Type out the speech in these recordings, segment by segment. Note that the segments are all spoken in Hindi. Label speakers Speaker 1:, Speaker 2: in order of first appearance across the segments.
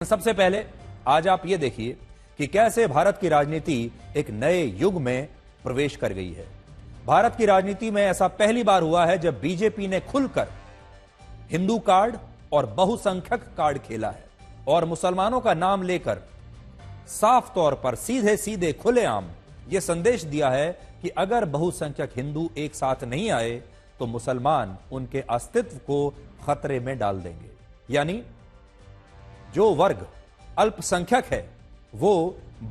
Speaker 1: सबसे पहले आज आप ये देखिए कि कैसे भारत की राजनीति एक नए युग में प्रवेश कर गई है। भारत की राजनीति में ऐसा पहली बार हुआ है जब बीजेपी ने खुलकर हिंदू कार्ड और बहुसंख्यक कार्ड खेला है और मुसलमानों का नाम लेकर साफ तौर पर सीधे सीधे खुलेआम यह संदेश दिया है कि अगर बहुसंख्यक हिंदू एक साथ नहीं आए तो मुसलमान उनके अस्तित्व को खतरे में डाल देंगे। यानी जो वर्ग अल्पसंख्यक है वो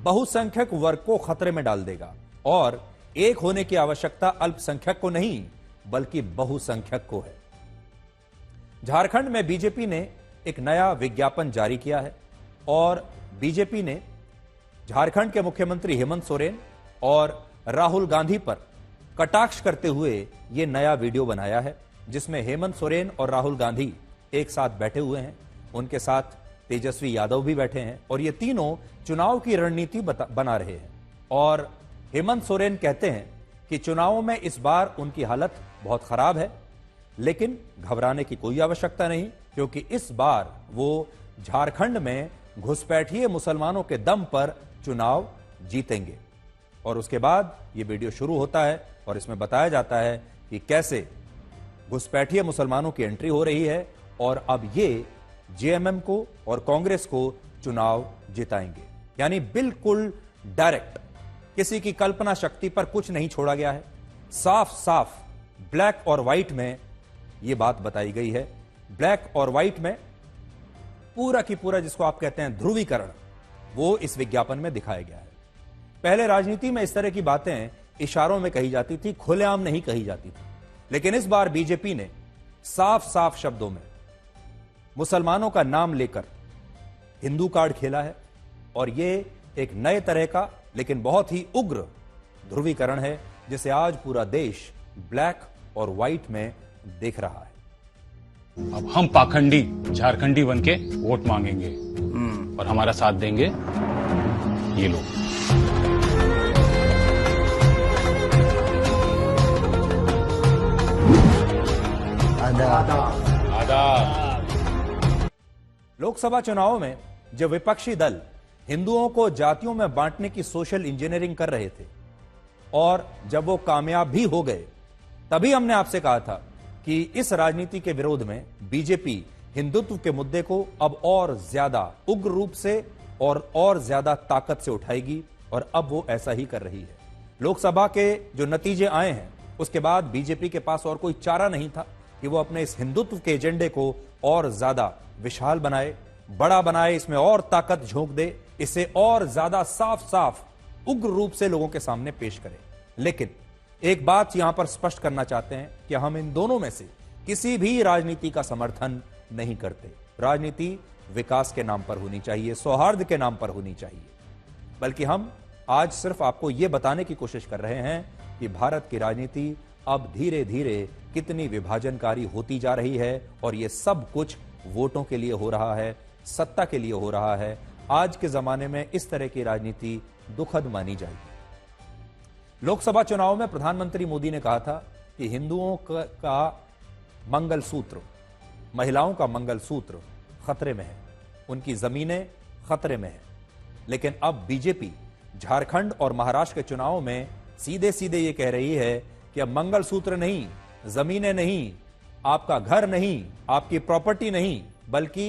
Speaker 1: बहुसंख्यक वर्ग को खतरे में डाल देगा और एक होने की आवश्यकता अल्पसंख्यक को नहीं बल्कि बहुसंख्यक को है। झारखंड में बीजेपी ने एक नया विज्ञापन जारी किया है और बीजेपी ने झारखंड के मुख्यमंत्री हेमंत सोरेन और राहुल गांधी पर कटाक्ष करते हुए यह नया वीडियो बनाया है जिसमें हेमंत सोरेन और राहुल गांधी एक साथ बैठे हुए हैं। उनके साथ तेजस्वी यादव भी बैठे हैं और ये तीनों चुनाव की रणनीति बना रहे हैं। और हेमंत सोरेन कहते हैं कि चुनावों में इस बार उनकी हालत बहुत खराब है, लेकिन घबराने की कोई आवश्यकता नहीं क्योंकि इस बार वो झारखंड में घुसपैठिए मुसलमानों के दम पर चुनाव जीतेंगे। और उसके बाद ये वीडियो शुरू होता है और इसमें बताया जाता है कि कैसे घुसपैठिए मुसलमानों की एंट्री हो रही है और अब ये जेएमएम को और कांग्रेस को चुनाव जिताएंगे। यानी बिल्कुल डायरेक्ट, किसी की कल्पना शक्ति पर कुछ नहीं छोड़ा गया है। साफ साफ ब्लैक और व्हाइट में यह बात बताई गई है। ब्लैक और व्हाइट में पूरा की पूरा जिसको आप कहते हैं ध्रुवीकरण, वो इस विज्ञापन में दिखाया गया है। पहले राजनीति में इस तरह की बातें इशारों में कही जाती थी, खुलेआम नहीं कही जाती थी, लेकिन इस बार बीजेपी ने साफ साफ शब्दों में मुसलमानों का नाम लेकर हिंदू कार्ड खेला है और यह एक नए तरह का लेकिन बहुत ही उग्र ध्रुवीकरण है जिसे आज पूरा देश ब्लैक और व्हाइट में देख रहा है।
Speaker 2: अब हम पाखंडी झारखंडी बनके वोट मांगेंगे और हमारा साथ देंगे ये लोग। आदाब।
Speaker 1: लोकसभा चुनावों में जब विपक्षी दल हिंदुओं को जातियों में बांटने की सोशल इंजीनियरिंग कर रहे थे और जब वो कामयाब भी हो गए, तभी हमने आपसे कहा था कि इस राजनीति के विरोध में बीजेपी हिंदुत्व के मुद्दे को अब और ज्यादा उग्र रूप से और ज्यादा ताकत से उठाएगी और अब वो ऐसा ही कर रही है। लोकसभा के जो नतीजे आए हैं उसके बाद बीजेपी के पास और कोई चारा नहीं था कि वो अपने इस हिंदुत्व के एजेंडे को और ज्यादा विशाल बनाए, बड़ा बनाए, इसमें और ताकत झोंक दे, इसे और ज्यादा साफ साफ उग्र रूप से लोगों के सामने पेश करे। लेकिन एक बात यहां पर स्पष्ट करना चाहते हैं कि हम इन दोनों में से किसी भी राजनीति का समर्थन नहीं करते। राजनीति विकास के नाम पर होनी चाहिए, सौहार्द के नाम पर होनी चाहिए, बल्कि हम आज सिर्फ आपको यह बताने की कोशिश कर रहे हैं कि भारत की राजनीति अब धीरे धीरे कितनी विभाजनकारी होती जा रही है और यह सब कुछ वोटों के लिए हो रहा है, सत्ता के लिए हो रहा है। आज के जमाने में इस तरह की राजनीति दुखद मानी जाएगी। लोकसभा चुनाव में प्रधानमंत्री मोदी ने कहा था कि हिंदुओं का मंगलसूत्र, महिलाओं का मंगलसूत्र खतरे में है, उनकी जमीनें खतरे में है। लेकिन अब बीजेपी झारखंड और महाराष्ट्र के चुनाव में सीधे सीधे यह कह रही है कि अब मंगलसूत्र नहीं, जमीनें नहीं, आपका घर नहीं, आपकी प्रॉपर्टी नहीं, बल्कि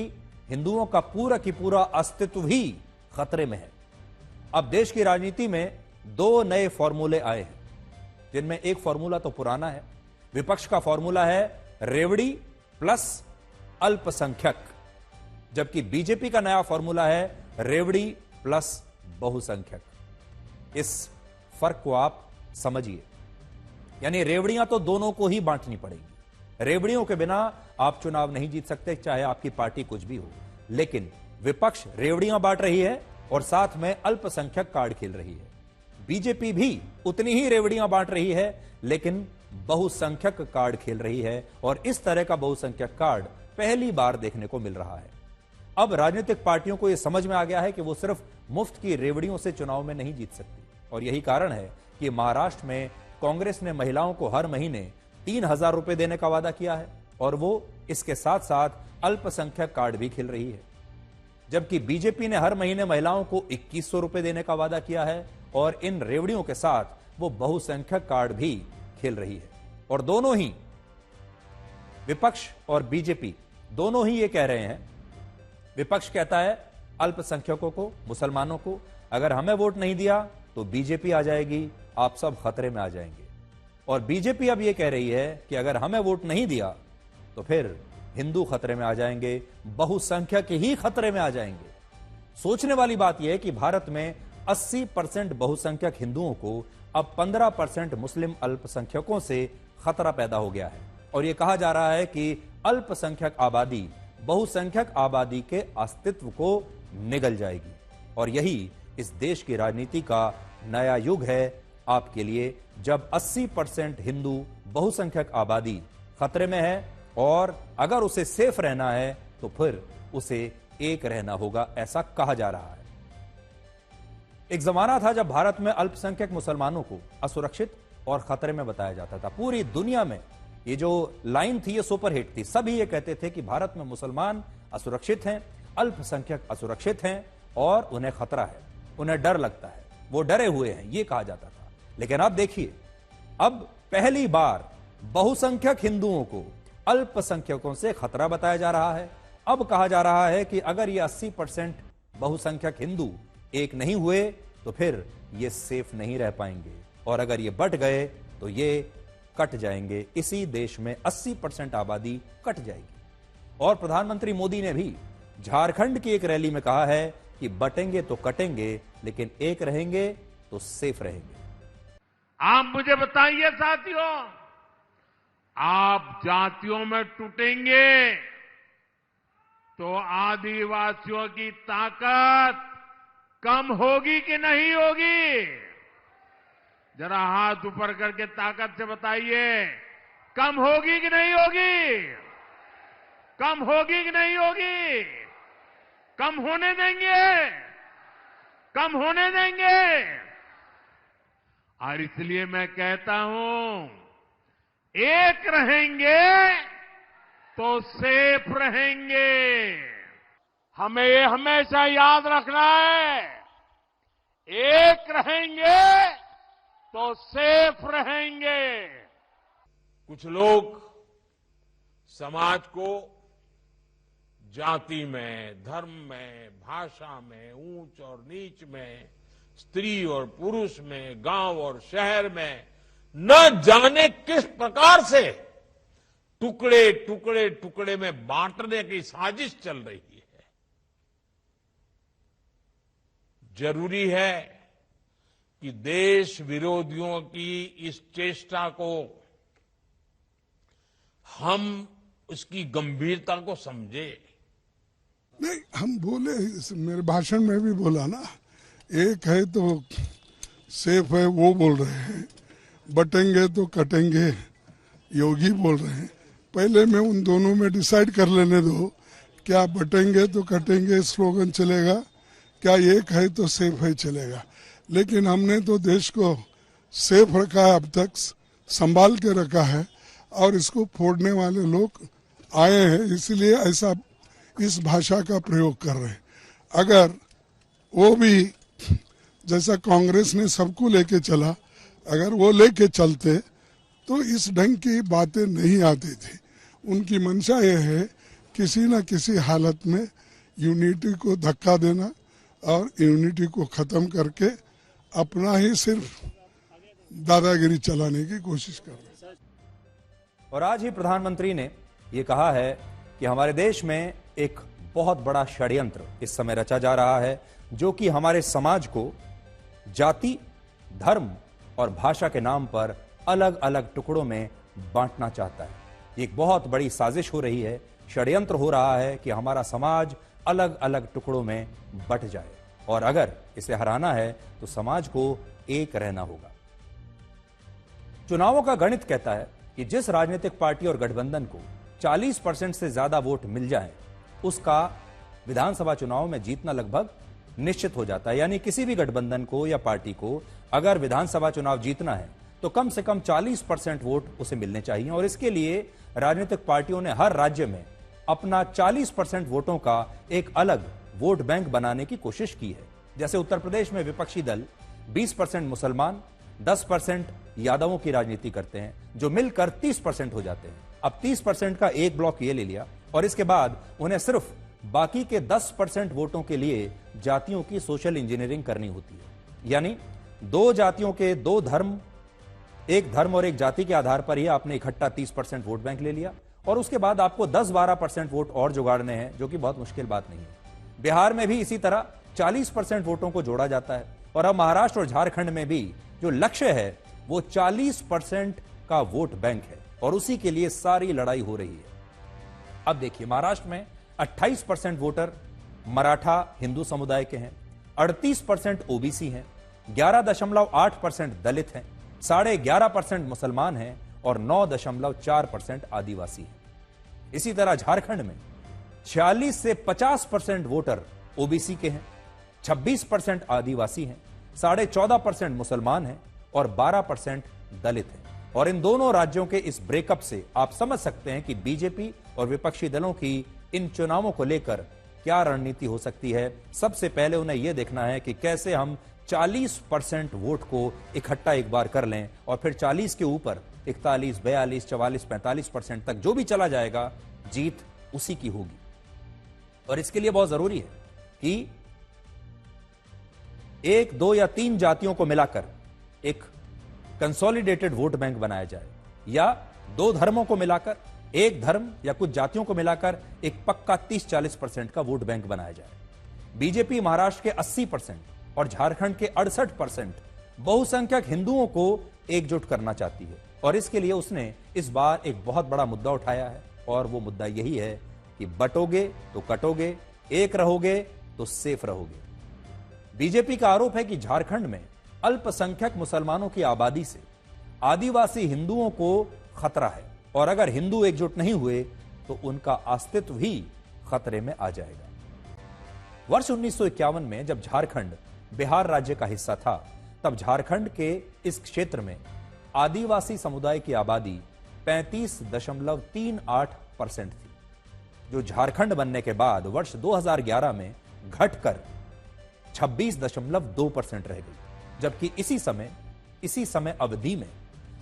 Speaker 1: हिंदुओं का पूरा की पूरा अस्तित्व ही खतरे में है। अब देश की राजनीति में दो नए फॉर्मूले आए हैं, जिनमें एक फॉर्मूला तो पुराना है। विपक्ष का फॉर्मूला है रेवड़ी प्लस अल्पसंख्यक, जबकि बीजेपी का नया फॉर्मूला है रेवड़ी प्लस बहुसंख्यक। इस फर्क को आप समझिए। यानी रेवड़ियां तो दोनों को ही बांटनी पड़ेगी। रेवड़ियों के बिना आप चुनाव नहीं जीत सकते, चाहे आपकी पार्टी कुछ भी हो। लेकिन विपक्ष रेवड़ियां बांट रही है और साथ में अल्पसंख्यक कार्ड खेल रही है। बीजेपी भी उतनी ही रेवड़ियां बांट रही है लेकिन बहुसंख्यक कार्ड खेल रही है और इस तरह का बहुसंख्यक कार्ड पहली बार देखने को मिल रहा है। अब राजनीतिक पार्टियों को यह समझ में आ गया है कि वो सिर्फ मुफ्त की रेवड़ियों से चुनाव में नहीं जीत सकती और यही कारण है कि महाराष्ट्र में कांग्रेस ने महिलाओं को हर महीने 3,000 रुपए देने का वादा किया है और वो इसके साथ साथ अल्पसंख्यक कार्ड भी खेल रही है। जबकि बीजेपी ने हर महीने महिलाओं को 2100 रुपए देने का वादा किया है और इन रेवड़ियों के साथ वो बहुसंख्यक कार्ड भी खेल रही है। और दोनों ही विपक्ष और बीजेपी दोनों ही ये कह रहे हैं, विपक्ष कहता है अल्पसंख्यकों को, मुसलमानों को अगर हमें वोट नहीं दिया तो बीजेपी आ जाएगी, आप सब खतरे में आ जाएंगे। और बीजेपी अब यह कह रही है कि अगर हमें वोट नहीं दिया तो फिर हिंदू खतरे में आ जाएंगे, बहुसंख्यक ही खतरे में आ जाएंगे। सोचने वाली बात यह है कि भारत में 80% बहुसंख्यक हिंदुओं को अब 15% मुस्लिम अल्पसंख्यकों से खतरा पैदा हो गया है और यह कहा जा रहा है कि अल्पसंख्यक आबादी बहुसंख्यक आबादी के अस्तित्व को निगल जाएगी। और यही इस देश की राजनीति का नया युग है आपके लिए, जब 80% हिंदू बहुसंख्यक आबादी खतरे में है और अगर उसे सेफ रहना है तो फिर उसे एक रहना होगा, ऐसा कहा जा रहा है। एक जमाना था जब भारत में अल्पसंख्यक मुसलमानों को असुरक्षित और खतरे में बताया जाता था। पूरी दुनिया में ये जो लाइन थी ये सुपरहिट थी। सभी ये कहते थे कि भारत में मुसलमान असुरक्षित हैं, अल्पसंख्यक असुरक्षित हैं और उन्हें खतरा है, उन्हें डर लगता है, वो डरे हुए हैं, ये कहा जाता था। लेकिन अब देखिए, अब पहली बार बहुसंख्यक हिंदुओं को अल्पसंख्यकों से खतरा बताया जा रहा है। अब कहा जा रहा है कि अगर ये 80% बहुसंख्यक हिंदू एक नहीं हुए तो फिर ये सेफ नहीं रह पाएंगे और अगर ये बट गए तो ये कट जाएंगे। इसी देश में 80% आबादी कट जाएगी। और प्रधानमंत्री मोदी ने भी झारखंड की एक रैली में कहा है कि बटेंगे तो कटेंगे लेकिन एक रहेंगे तो सेफ रहेंगे।
Speaker 3: आप मुझे बताइए साथियों, आप जातियों में टूटेंगे तो आदिवासियों की ताकत कम होगी कि नहीं होगी? जरा हाथ ऊपर करके ताकत से बताइए, कम होगी कि नहीं होगी? कम होगी कि नहीं होगी? कम होने देंगे? कम होने देंगे? और इसलिए मैं कहता हूं, एक रहेंगे तो सेफ रहेंगे। हमें ये हमेशा याद रखना है, एक रहेंगे तो सेफ रहेंगे।
Speaker 4: कुछ लोग समाज को जाति में, धर्म में, भाषा में, ऊंच और नीच में, स्त्री और पुरुष में, गांव और शहर में न जाने किस प्रकार से टुकड़े टुकड़े टुकड़े में बांटने की साजिश चल रही है। जरूरी है कि देश विरोधियों की इस चेष्टा को हम उसकी गंभीरता को समझे।
Speaker 5: नहीं, हम बोले, मेरे भाषण में भी बोला ना, एक है तो सेफ है वो बोल रहे हैं, बटेंगे तो कटेंगे योगी बोल रहे हैं। पहले मैं उन दोनों में डिसाइड कर लेने दो, क्या बटेंगे तो कटेंगे स्लोगन चलेगा, क्या एक है तो सेफ है चलेगा। लेकिन हमने तो देश को सेफ रखा है, अब तक संभाल के रखा है और इसको फोड़ने वाले लोग आए हैं, इसलिए ऐसा इस भाषा का प्रयोग कर रहे हैं। अगर वो भी जैसा कांग्रेस ने सबको लेके चला, अगर वो लेके चलते तो इस ढंग की बातें नहीं आती थी। उनकी मंशा ये है किसी न किसी हालत में यूनिटी को धक्का देना और यूनिटी को खत्म करके अपना ही सिर्फ दादागिरी चलाने की कोशिश कर रहे हैं।
Speaker 1: और आज ही प्रधानमंत्री ने यह कहा है कि हमारे देश में एक बहुत बड़ा षड्यंत्र इस समय रचा जा रहा है जो कि हमारे समाज को जाति, धर्म और भाषा के नाम पर अलग अलग टुकड़ों में बांटना चाहता है। एक बहुत बड़ी साजिश हो रही है, षड्यंत्र हो रहा है कि हमारा समाज अलग अलग टुकड़ों में बंट जाए और अगर इसे हराना है तो समाज को एक रहना होगा। चुनावों का गणित कहता है कि जिस राजनीतिक पार्टी और गठबंधन को 40% से ज्यादा वोट मिल जाए उसका विधानसभा चुनाव में जीतना लगभग निश्चित हो जाता है। यानी किसी भी गठबंधन को या पार्टी को अगर विधानसभा चुनाव जीतना है तो कम से कम 40% वोट उसे मिलने चाहिए और इसके लिए राजनीतिक पार्टियों ने हर राज्य में अपना 40% वोटों का एक अलग वोट बैंक बनाने की कोशिश की है। जैसे उत्तर प्रदेश में विपक्षी दल 20% मुसलमान, 10% यादवों की राजनीति करते हैं, जो मिलकर 30% हो जाते हैं। अब 30% का एक ब्लॉक ये ले लिया और इसके बाद उन्हें सिर्फ बाकी के 10% वोटों के लिए जातियों की सोशल इंजीनियरिंग करनी होती है। यानी दो जातियों के दो धर्म, एक धर्म और एक जाति के आधार पर ही आपने इकट्ठा 30% वोट बैंक ले लिया और उसके बाद आपको 10-12% वोट और जुगाड़ने हैं, जो कि बहुत मुश्किल बात नहीं है। बिहार में भी इसी तरह 40% वोटों को जोड़ा जाता है और अब महाराष्ट्र और झारखंड में भी जो लक्ष्य है वो 40% का वोट बैंक है और उसी के लिए सारी लड़ाई हो रही है। अब देखिए, महाराष्ट्र में 28% वोटर मराठा हिंदू समुदाय के हैं, 38% ओबीसी हैं, 11.8% दलित हैं, 11.5% मुसलमान हैं और 9.4% आदिवासी हैं। इसी तरह झारखंड में 46 से 50% वोटर ओबीसी के हैं, 26% आदिवासी हैं, 14.5% मुसलमान हैं और 12% दलित हैं। और इन दोनों राज्यों के इस ब्रेकअप से आप समझ सकते हैं कि बीजेपी और विपक्षी दलों की इन चुनावों को लेकर क्या रणनीति हो सकती है। सबसे पहले उन्हें यह देखना है कि कैसे हम 40% वोट को इकट्ठा एक बार कर लें और फिर 40 के ऊपर 41, 42, 44, 45% तक जो भी चला जाएगा, जीत उसी की होगी। और इसके लिए बहुत जरूरी है कि 1, 2 या 3 जातियों को मिलाकर एक कंसोलिडेटेड वोट बैंक बनाया जाए या 2 धर्मों को मिलाकर, एक धर्म या कुछ जातियों को मिलाकर एक पक्का 30-40% का वोट बैंक बनाया जाए। बीजेपी महाराष्ट्र के 80% और झारखंड के 68% बहुसंख्यक हिंदुओं को एकजुट करना चाहती है और इसके लिए उसने इस बार एक बहुत बड़ा मुद्दा उठाया है और वो मुद्दा यही है कि बटोगे तो कटोगे, एक रहोगे तो सेफ रहोगे। बीजेपी का आरोप है कि झारखंड में अल्पसंख्यक मुसलमानों की आबादी से आदिवासी हिंदुओं को खतरा है और अगर हिंदू एकजुट नहीं हुए तो उनका अस्तित्व ही खतरे में आ जाएगा। वर्ष 1951 में जब झारखंड बिहार राज्य का हिस्सा था, तब झारखंड के इस क्षेत्र में आदिवासी समुदाय की आबादी 35.38% थी, जो झारखंड बनने के बाद वर्ष 2011 में घटकर 26.2% रह गई। जबकि इसी समय अवधि में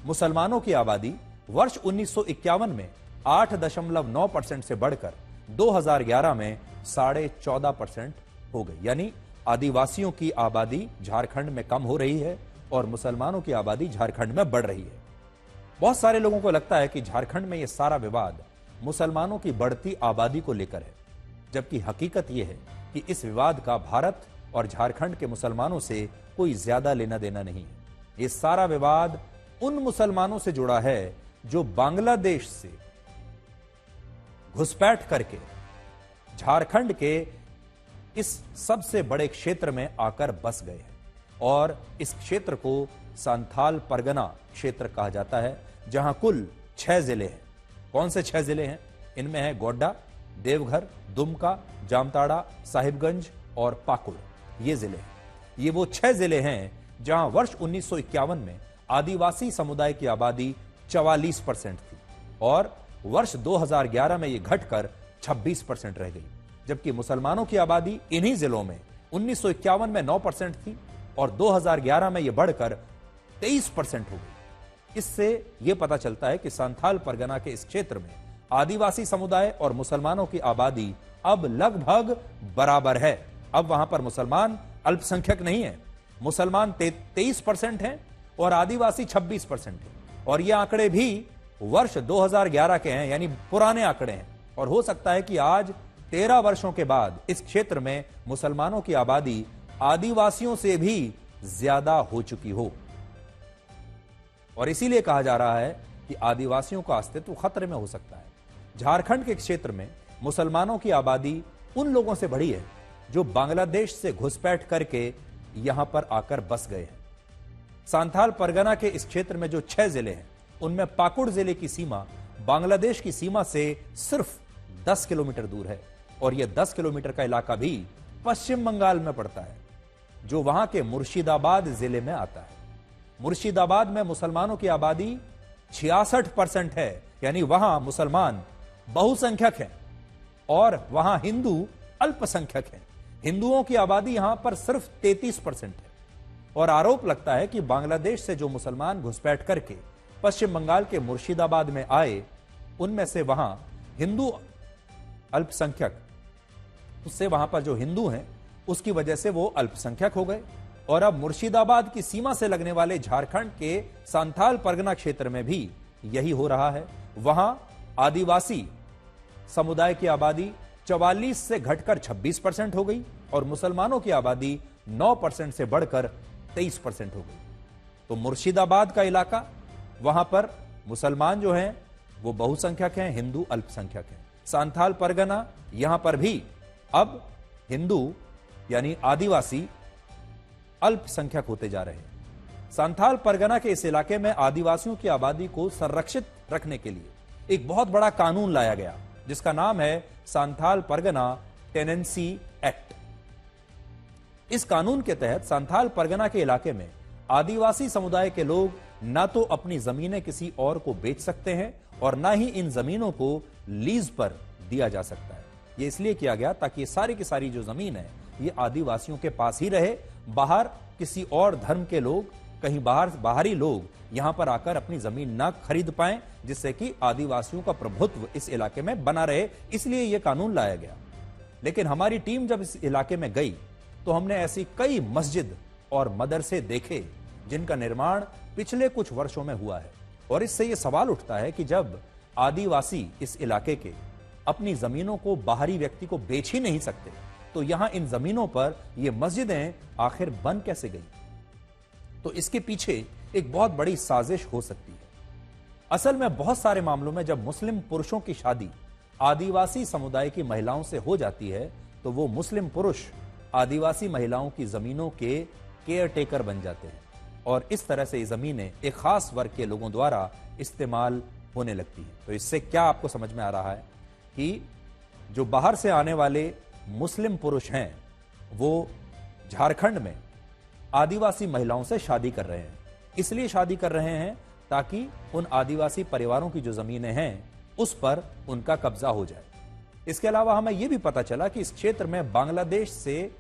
Speaker 1: मुसलमानों की आबादी वर्ष 1951 में 8.9% से बढ़कर 2011 में 14.5% हो गई। यानी आदिवासियों की आबादी झारखंड में कम हो रही है और मुसलमानों की आबादी झारखंड में बढ़ रही है। बहुत सारे लोगों को लगता है कि झारखंड में यह सारा विवाद मुसलमानों की बढ़ती आबादी को लेकर है, जबकि हकीकत यह है कि इस विवाद का भारत और झारखंड के मुसलमानों से कोई ज्यादा लेना देना नहीं है। यह सारा विवाद उन मुसलमानों से जुड़ा है जो बांग्लादेश से घुसपैठ करके झारखंड के इस सबसे बड़े क्षेत्र में आकर बस गए हैं और इस क्षेत्र को संथाल परगना क्षेत्र कहा जाता है, जहां कुल 6 जिले हैं। कौन से 6 जिले हैं? इनमें है गोड्डा, देवघर, दुमका, जामताड़ा, साहिबगंज और पाकुड़। ये जिले हैं। ये वो 6 जिले हैं जहां वर्ष 1951 में आदिवासी समुदाय की आबादी 44% थी और वर्ष 2011 में यह घटकर 26% रह गई। जबकि मुसलमानों की आबादी इन्हीं जिलों में 1951 में 9% थी और 2011 में यह बढ़कर 23% हो गई। इससे यह पता चलता है कि संथाल परगना के इस क्षेत्र में आदिवासी समुदाय और मुसलमानों की आबादी अब लगभग बराबर है। अब वहां पर मुसलमान अल्पसंख्यक नहीं है, मुसलमान 23% हैं और आदिवासी 26% हैं और ये आंकड़े भी वर्ष 2011 के हैं, यानी पुराने आंकड़े हैं। और हो सकता है कि आज 13 वर्षों के बाद इस क्षेत्र में मुसलमानों की आबादी आदिवासियों से भी ज्यादा हो चुकी हो और इसीलिए कहा जा रहा है कि आदिवासियों का अस्तित्व खतरे में हो सकता है। झारखंड के क्षेत्र में मुसलमानों की आबादी उन लोगों से बढ़ी है जो बांग्लादेश से घुसपैठ करके यहां पर आकर बस गए हैं। संथाल परगना के इस क्षेत्र में जो 6 जिले हैं, उनमें पाकुड़ जिले की सीमा बांग्लादेश की सीमा से सिर्फ 10 किलोमीटर दूर है और यह 10 किलोमीटर का इलाका भी पश्चिम बंगाल में पड़ता है, जो वहां के मुर्शिदाबाद जिले में आता है। मुर्शिदाबाद में मुसलमानों की आबादी 66% है, यानी वहां मुसलमान बहुसंख्यक हैं और वहां हिंदू अल्पसंख्यक हैं। हिंदुओं की आबादी यहां पर सिर्फ 33% है। और आरोप लगता है कि बांग्लादेश से जो मुसलमान घुसपैठ करके पश्चिम बंगाल के मुर्शिदाबाद में आए, उनमें से वहां हिंदू अल्पसंख्यक, उससे वहां पर जो हिंदू हैं उसकी वजह से वो अल्पसंख्यक हो गए। और अब मुर्शिदाबाद की सीमा से लगने वाले झारखंड के सांथाल परगना क्षेत्र में भी यही हो रहा है। वहां आदिवासी समुदाय की आबादी 44 से घटकर 26% हो गई और मुसलमानों की आबादी 9% से बढ़कर 23% हो गई। तो मुर्शिदाबाद का इलाका, वहां पर मुसलमान जो हैं वो बहुसंख्यक हैं, हिंदू अल्पसंख्यक हैं। सांथाल परगना, यहां पर भी अब हिंदू यानी आदिवासी अल्पसंख्यक होते जा रहे हैं। सांथाल परगना के इस इलाके में आदिवासियों की आबादी को संरक्षित रखने के लिए एक बहुत बड़ा कानून लाया गया, जिसका नाम है सांथाल परगना टेनेंसी एक्ट। इस कानून के तहत सांथाल परगना के इलाके में आदिवासी समुदाय के लोग ना तो अपनी जमीनें किसी और को बेच सकते हैं और ना ही इन जमीनों को लीज पर दिया जा सकता है। यह इसलिए किया गया ताकि ये सारी की सारी जो जमीन है ये आदिवासियों के पास ही रहे। बाहर किसी और धर्म के लोग, कहीं बाहरी लोग यहां पर आकर अपनी जमीन ना खरीद पाएं, जिससे कि आदिवासियों का प्रभुत्व इस इलाके में बना रहे, इसलिए यह कानून लाया गया। लेकिन हमारी टीम जब इस इलाके में गई तो हमने ऐसी कई मस्जिद और मदरसे देखे जिनका निर्माण पिछले कुछ वर्षों में हुआ है। और इससे यह सवाल उठता है कि जब आदिवासी इस इलाके के अपनी जमीनों को बाहरी व्यक्ति को बेच ही नहीं सकते, तो यहां इन जमीनों पर ये मस्जिदें आखिर बन कैसे गई? तो इसके पीछे एक बहुत बड़ी साजिश हो सकती है। असल में बहुत सारे मामलों में जब मुस्लिम पुरुषों की शादी आदिवासी समुदाय की महिलाओं से हो जाती है, तो वो मुस्लिम पुरुष आदिवासी महिलाओं की जमीनों के केयर टेकर बन जाते हैं और इस तरह से ये जमीनें एक खास वर्ग के लोगों द्वारा इस्तेमाल होने लगती है। तो इससे क्या आपको समझ में आ रहा है कि जो बाहर से आने वाले मुस्लिम पुरुष हैं वो झारखंड में आदिवासी महिलाओं से शादी कर रहे हैं। इसलिए शादी कर रहे हैं ताकि उन आदिवासी परिवारों की जो जमीनें हैं उस पर उनका कब्जा हो जाए। इसके अलावा हमें यह भी पता चला कि इस क्षेत्र में बांग्लादेश से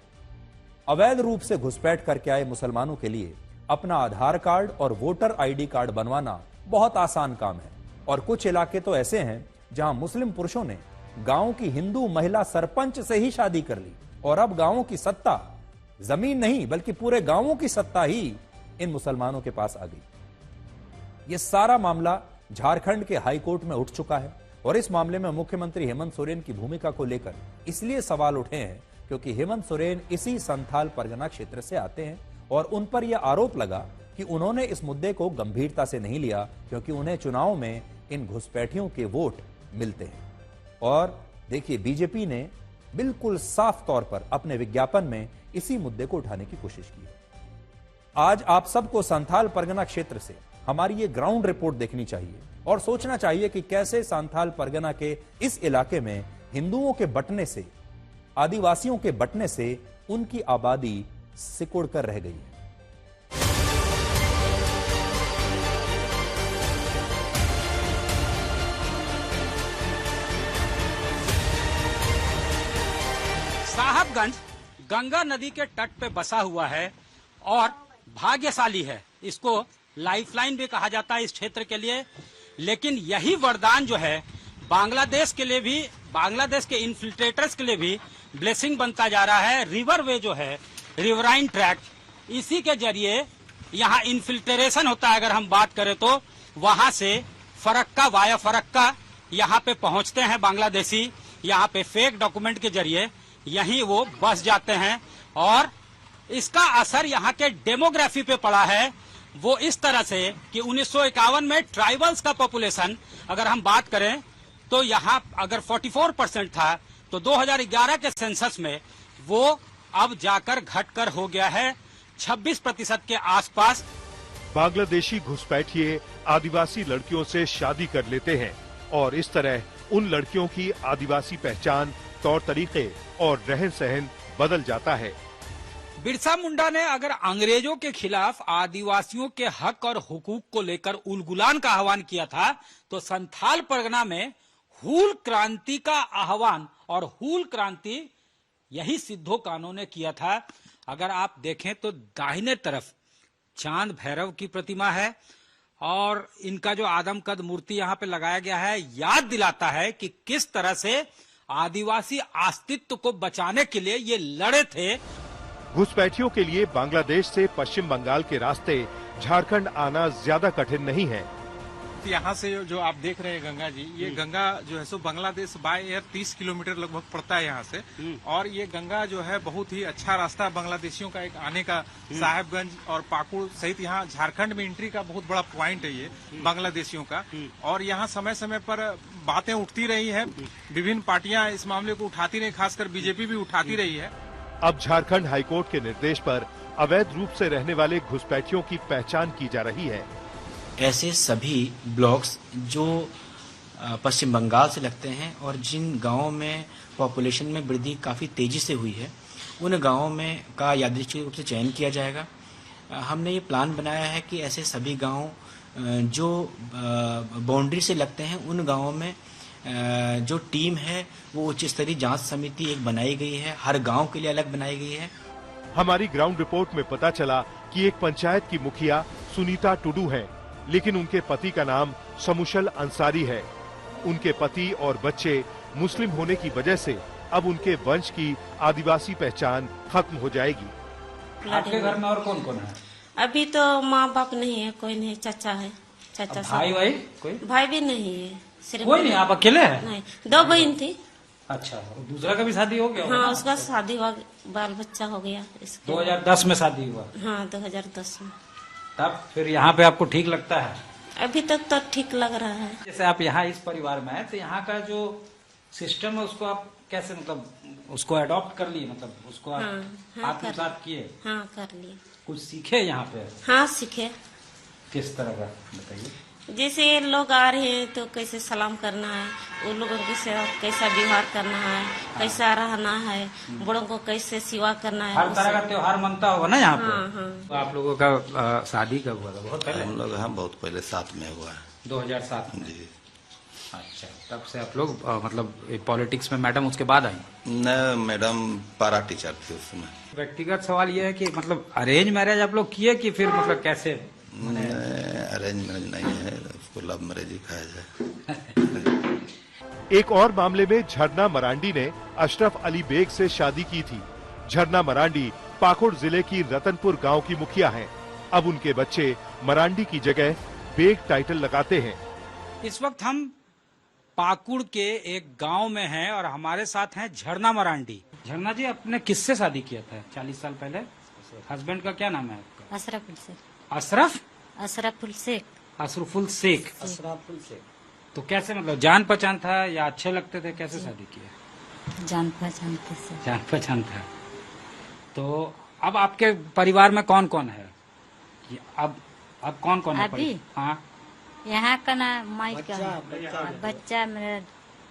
Speaker 1: अवैध रूप से घुसपैठ करके आए मुसलमानों के लिए अपना आधार कार्ड और वोटर आईडी कार्ड बनवाना बहुत आसान काम है। और कुछ इलाके तो ऐसे हैं जहां मुस्लिम पुरुषों ने गांव की हिंदू महिला सरपंच से ही शादी कर ली और अब गांवों की सत्ता, जमीन नहीं बल्कि पूरे गांवों की सत्ता ही इन मुसलमानों के पास आ गई। यह सारा मामला झारखंड के हाई कोर्ट में उठ चुका है और इस मामले में मुख्यमंत्री हेमंत सोरेन की भूमिका को लेकर इसलिए सवाल उठे हैं क्योंकि हेमंत सोरेन इसी संथाल परगना क्षेत्र से आते हैं और उन पर यह आरोप लगा कि उन्होंने इस मुद्दे को गंभीरता से नहीं लिया क्योंकि उन्हें चुनाव में इन घुसपैठियों के वोट मिलते हैं। और देखिए, बीजेपी ने बिल्कुल साफ तौर पर अपने विज्ञापन में इसी मुद्दे को उठाने की कोशिश की है। आज आप सबको संथाल परगना क्षेत्र से हमारी ये ग्राउंड रिपोर्ट देखनी चाहिए और सोचना चाहिए कि कैसे संथाल परगना के इस इलाके में हिंदुओं के बंटने से, आदिवासियों के बंटने से उनकी आबादी सिकुड़ कर रह गई है।
Speaker 6: साहबगंज गंगा नदी के तट पे बसा हुआ है और भाग्यशाली है। इसको लाइफलाइन भी कहा जाता है इस क्षेत्र के लिए। लेकिन यही वरदान जो है बांग्लादेश के लिए भी, बांग्लादेश के इन्फिल्ट्रेटर्स के लिए भी ब्लेसिंग बनता जा रहा है। रिवर वे जो है, रिवराइन ट्रैक, इसी के जरिए यहाँ इन्फिल्ट्रेशन होता है। अगर हम बात करें तो वहां से फरक्का वाया फरक्का यहाँ पे पहुंचते हैं बांग्लादेशी। यहाँ पे फेक डॉक्यूमेंट के जरिए यहीं वो बस जाते हैं और इसका असर यहाँ के डेमोग्राफी पे पड़ा है। वो इस तरह से कि 1951 में ट्राइबल्स का पॉपुलेशन अगर हम बात करें तो यहाँ अगर 44% था तो 2011 के सेंसस में वो अब जाकर घटकर हो गया है 26% के आसपास।
Speaker 7: बांग्लादेशी घुसपैठिए आदिवासी लड़कियों से शादी कर लेते हैं और इस तरह उन लड़कियों की आदिवासी पहचान, तौर तरीके और रहन सहन बदल जाता है।
Speaker 6: बिरसा मुंडा ने अगर अंग्रेजों के खिलाफ आदिवासियों के हक और हुकूक को लेकर उलगुलान का आह्वान किया था, तो संथाल परगना में हूल क्रांति का आह्वान और हूल क्रांति यही सिद्धो कान्हो ने किया था। अगर आप देखें तो दाहिने तरफ चांद भैरव की प्रतिमा है और इनका जो आदमकद मूर्ति यहाँ पे लगाया गया है याद दिलाता है कि किस तरह से आदिवासी अस्तित्व को बचाने के लिए ये लड़े थे।
Speaker 7: घुसपैठियों के लिए बांग्लादेश से पश्चिम बंगाल के रास्ते झारखंड आना ज्यादा कठिन नहीं है।
Speaker 8: यहाँ से जो आप देख रहे हैं गंगा जी, ये गंगा जो है सो बांग्लादेश बाय एयर 30 किलोमीटर लगभग पड़ता है यहाँ से। और ये गंगा जो है बहुत ही अच्छा रास्ता है बांग्लादेशियों का एक आने का। साहेबगंज और पाकुड़ सहित यहाँ झारखंड में एंट्री का बहुत बड़ा पॉइंट है ये बांग्लादेशियों का। और यहाँ समय समय पर बातें उठती रही है, विभिन्न पार्टियां इस मामले को उठाती रही, खासकर बीजेपी भी उठाती रही है।
Speaker 7: अब झारखंड हाईकोर्ट के निर्देश पर अवैध रूप से रहने वाले घुसपैठियों की पहचान की जा रही है।
Speaker 9: ऐसे सभी ब्लॉक्स जो पश्चिम बंगाल से लगते हैं और जिन गांवों में पॉपुलेशन में वृद्धि काफ़ी तेजी से हुई है, उन गांवों में का यादृच्छिक रूप से चयन किया जाएगा। हमने ये प्लान बनाया है कि ऐसे सभी गांव जो बाउंड्री से लगते हैं, उन गांवों में जो टीम है वो उच्च स्तरीय जांच समिति एक बनाई गई है, हर गांव के लिए अलग बनाई गई है।
Speaker 7: हमारी ग्राउंड रिपोर्ट में पता चला कि एक पंचायत की मुखिया सुनीता टुडू है, लेकिन उनके पति का नाम समुशल अंसारी है। उनके पति और बच्चे मुस्लिम होने की वजह से अब उनके वंश की आदिवासी पहचान खत्म हो जाएगी।
Speaker 6: आपके घर में और कौन कौन है?
Speaker 10: अभी तो माँ बाप नहीं है, कोई नहीं, चाचा है, चाचा
Speaker 6: भाई भाई कोई
Speaker 10: भाई भी नहीं है, सिर्फ
Speaker 6: कोई नहीं। आप अकेले हैं?
Speaker 10: नहीं, 2 बहन थी।
Speaker 6: अच्छा, दूसरा का भी शादी हो गया?
Speaker 10: हाँ, उसका शादी हुआ, बाल बच्चा हो गया।
Speaker 6: 2010 में शादी हुआ?
Speaker 10: हाँ, 2010 में।
Speaker 6: तब फिर यहाँ पे आपको ठीक लगता है?
Speaker 10: अभी तक तो ठीक लग रहा है।
Speaker 6: जैसे आप यहाँ इस परिवार में है तो यहाँ का जो सिस्टम है उसको आप कैसे, मतलब उसको अडॉप्ट कर लिए, मतलब उसको आप आत्मसात किए?
Speaker 10: हाँ, कर लिए।
Speaker 6: कुछ सीखे यहाँ पे?
Speaker 10: हाँ, सीखे।
Speaker 6: किस तरह का बताइए?
Speaker 10: जैसे लोग आ रहे हैं तो कैसे सलाम करना है, उन लोगों के साथ कैसा व्यवहार करना है, कैसा रहना है, बड़ों को कैसे सेवा करना है।
Speaker 6: हर तरह का त्योहार मनता होगा ना यहाँ पे?
Speaker 10: हाँ, हाँ।
Speaker 6: तो आप लोगों का शादी कब हुआ था? बहुत पहले?
Speaker 11: हम लोग हाँ बहुत पहले 7 में हुआ है।
Speaker 6: 2007 में?
Speaker 11: जी।
Speaker 6: अच्छा, तब से आप लोग मतलब पॉलिटिक्स में मैडम उसके बाद आई?
Speaker 11: न, मैडम पारा टीचर थी उस समय।
Speaker 6: व्यक्तिगत सवाल ये है कि मतलब अरेंज मैरिज आप लोग किए कि फिर मतलब कैसे?
Speaker 11: अरेंज मैरिज नहीं है, उसको लव मैरिज ही कहा जाए।
Speaker 7: एक और मामले में झरना मरांडी ने अशरफ अली बेग से शादी की थी। झरना मरांडी पाकुड़ जिले की रतनपुर गांव की मुखिया हैं। अब उनके बच्चे मरांडी की जगह बेग टाइटल लगाते हैं।
Speaker 6: इस वक्त हम पाकुड़ के एक गांव में हैं और हमारे साथ हैं झरना मरांडी। झरना जी, आपने किससे शादी किया था 40 साल पहले? हस्बैंड का क्या नाम है आपका?
Speaker 10: अशरफुल शेख।
Speaker 6: अशरफ?
Speaker 10: अशरफुल शेख।
Speaker 6: अशरफुल शेख। अशरफुल शेख। तो कैसे, मतलब जान पहचान था या अच्छे लगते थे? कैसे शादी किया?
Speaker 10: जान पहचान से।
Speaker 6: जान पहचान था। तो अब आपके परिवार में कौन कौन है? अब कौन कौन है?
Speaker 10: अभी? हाँ, यहाँ का ना माई का बच्चा मेरा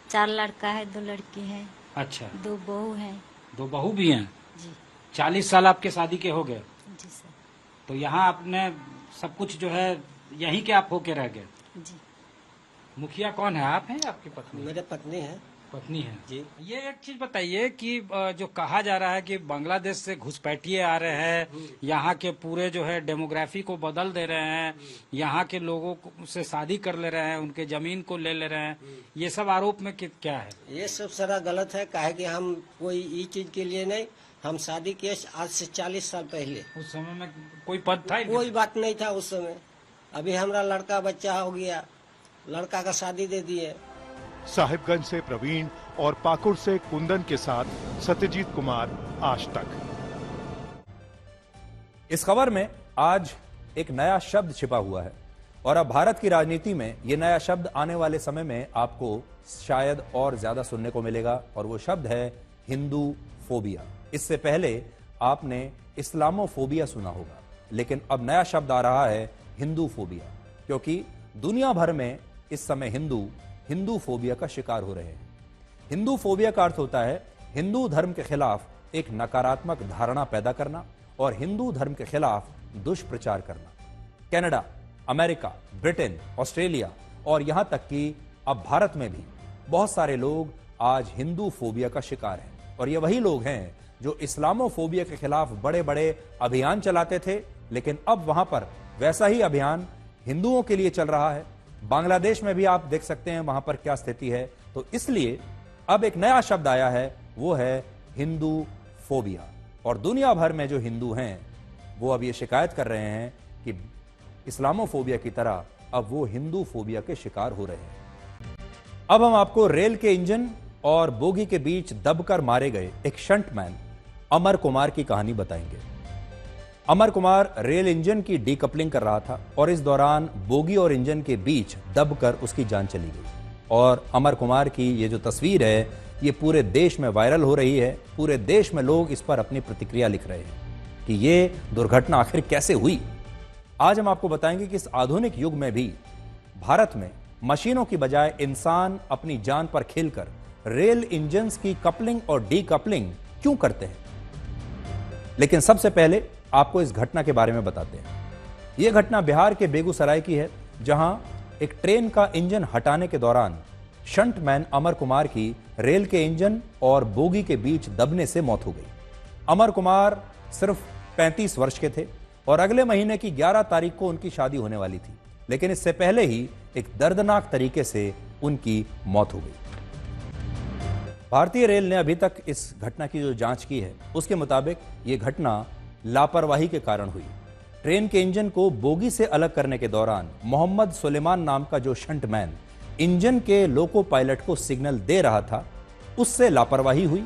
Speaker 10: 4 लड़का है, 2 लड़की है।
Speaker 6: अच्छा,
Speaker 10: 2 बहू है।
Speaker 6: 2 बहू भी हैं?
Speaker 10: जी।
Speaker 6: 40 साल आपके शादी के हो गए?
Speaker 10: जी सर।
Speaker 6: तो यहाँ आपने सब कुछ जो है यहीं के आप होके रह गए?
Speaker 10: जी।
Speaker 6: मुखिया कौन है, आप हैं या आपकी पत्नी?
Speaker 9: मेरे पत्नी है।
Speaker 6: पत्नी है
Speaker 9: जी।
Speaker 6: ये एक चीज बताइए कि जो कहा जा रहा है कि बांग्लादेश से घुसपैठिए आ रहे हैं, यहाँ के पूरे जो है डेमोग्राफी को बदल दे रहे हैं, यहाँ के लोगों से शादी कर ले रहे हैं, उनके जमीन को ले ले रहे हैं, ये सब आरोप में क्या है?
Speaker 9: ये सब सारा गलत है। काहे कि हम कोई ये चीज के लिए नहीं, हम शादी किए आज से 40 साल पहले।
Speaker 6: उस समय में कोई पद था?
Speaker 9: कोई बात नहीं था उस समय। अभी हमारा लड़का बच्चा हो गया, लड़का का शादी दे दिए।
Speaker 7: साहिबगंज से प्रवीण और पाकुड़ से कुंदन के साथ सत्यजीत कुमार, आज तक।
Speaker 1: इस खबर में आज एक नया शब्द छिपा हुआ है और अब भारत की राजनीति में यह नया शब्द आने वाले समय में आपको शायद और ज्यादा सुनने को मिलेगा और वो शब्द है हिंदू फोबिया। इससे पहले आपने इस्लामोफोबिया सुना होगा, लेकिन अब नया शब्द आ रहा है हिंदू फोबिया, क्योंकि दुनिया भर में इस समय हिंदू फोबिया का शिकार हो रहे हैं। हिंदू फोबिया का अर्थ होता है हिंदू धर्म के खिलाफ एक नकारात्मक धारणा पैदा करना और हिंदू धर्म के खिलाफ दुष्प्रचार करना। कनाडा, अमेरिका, ब्रिटेन, ऑस्ट्रेलिया और यहां तक कि अब भारत में भी बहुत सारे लोग आज हिंदू फोबिया का शिकार हैं। और ये वही लोग हैं जो इस्लामोफोबिया के खिलाफ बड़े बड़े अभियान चलाते थे, लेकिन अब वहां पर वैसा ही अभियान हिंदुओं के लिए चल रहा है। बांग्लादेश में भी आप देख सकते हैं वहां पर क्या स्थिति है। तो इसलिए अब एक नया शब्द आया है, वो है हिंदू फोबिया। और दुनिया भर में जो हिंदू हैं वो अब ये शिकायत कर रहे हैं कि इस्लामोफोबिया की तरह अब वो हिंदू फोबिया के शिकार हो रहे हैं। अब हम आपको रेल के इंजन और बोगी के बीच दबकर मारे गए एक शंटमैन अमर कुमार की कहानी बताएंगे। अमर कुमार रेल इंजन की डीकपलिंग कर रहा था और इस दौरान बोगी और इंजन के बीच दबकर उसकी जान चली गई। और अमर कुमार की ये जो तस्वीर है ये पूरे देश में वायरल हो रही है। पूरे देश में लोग इस पर अपनी प्रतिक्रिया लिख रहे हैं कि ये दुर्घटना आखिर कैसे हुई। आज हम आपको बताएंगे कि इस आधुनिक युग में भी भारत में मशीनों की बजाय इंसान अपनी जान पर खेलकर रेल इंजन्स की कपलिंग और डीकपलिंग क्यों करते हैं। लेकिन सबसे पहले आपको इस घटना के बारे में बताते हैं। यह घटना बिहार के बेगूसराय की है, जहां एक ट्रेन का इंजन हटाने के दौरान शंटमैन अमर कुमार की रेल के इंजन और बोगी के बीच दबने से मौत हो गई। अमर कुमार सिर्फ 35 वर्ष के थे और अगले महीने की 11 तारीख को उनकी शादी होने वाली थी, लेकिन इससे पहले ही एक दर्दनाक तरीके से उनकी मौत हो गई। भारतीय रेल ने अभी तक इस घटना की जो जांच की है उसके मुताबिक यह घटना लापरवाही के कारण हुई। ट्रेन के इंजन को बोगी से अलग करने के दौरान मोहम्मद सुलेमान नाम का जो शंटमैन इंजन के लोको पायलट को सिग्नल दे रहा था, उससे लापरवाही हुई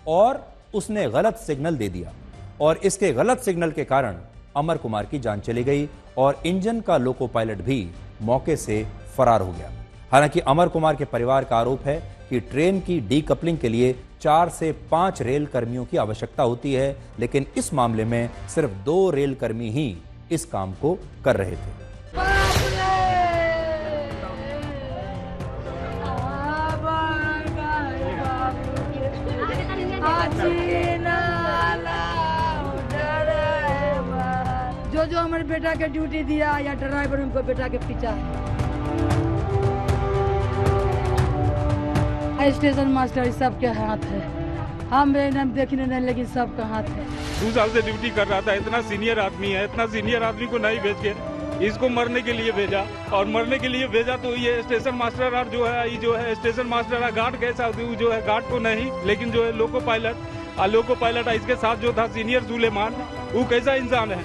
Speaker 1: और उसने गलत सिग्नल दे दिया और इसके गलत सिग्नल के कारण अमर कुमार की जान चली गई और इंजन का लोको पायलट भी मौके से फरार हो गया। हालांकि अमर कुमार के परिवार का आरोप है कि ट्रेन की डीकपलिंग के लिए 4 से 5 रेल कर्मियों की आवश्यकता होती है, लेकिन इस मामले में सिर्फ 2 रेल कर्मी ही इस काम को कर रहे थे।
Speaker 12: जो हमारे बेटा के ड्यूटी दिया या ड्राइवर उनको बेटा के पीछा है। स्टेशन मास्टर सबके हाथ है, हम देखने नहीं, लेकिन सबका हाथ है।
Speaker 13: 2 साल से ड्यूटी कर रहा था, इतना सीनियर आदमी है, इतना सीनियर आदमी को नहीं भेज के इसको मरने के लिए भेजा और मरने के लिए भेजा तो ये स्टेशन मास्टर और जो है स्टेशन मास्टर गार्ड कैसा जो है गार्ड को नहीं, लेकिन जो है लोको पायलट इसके साथ जो था सीनियर सुलेमान, वो कैसा इंसान है।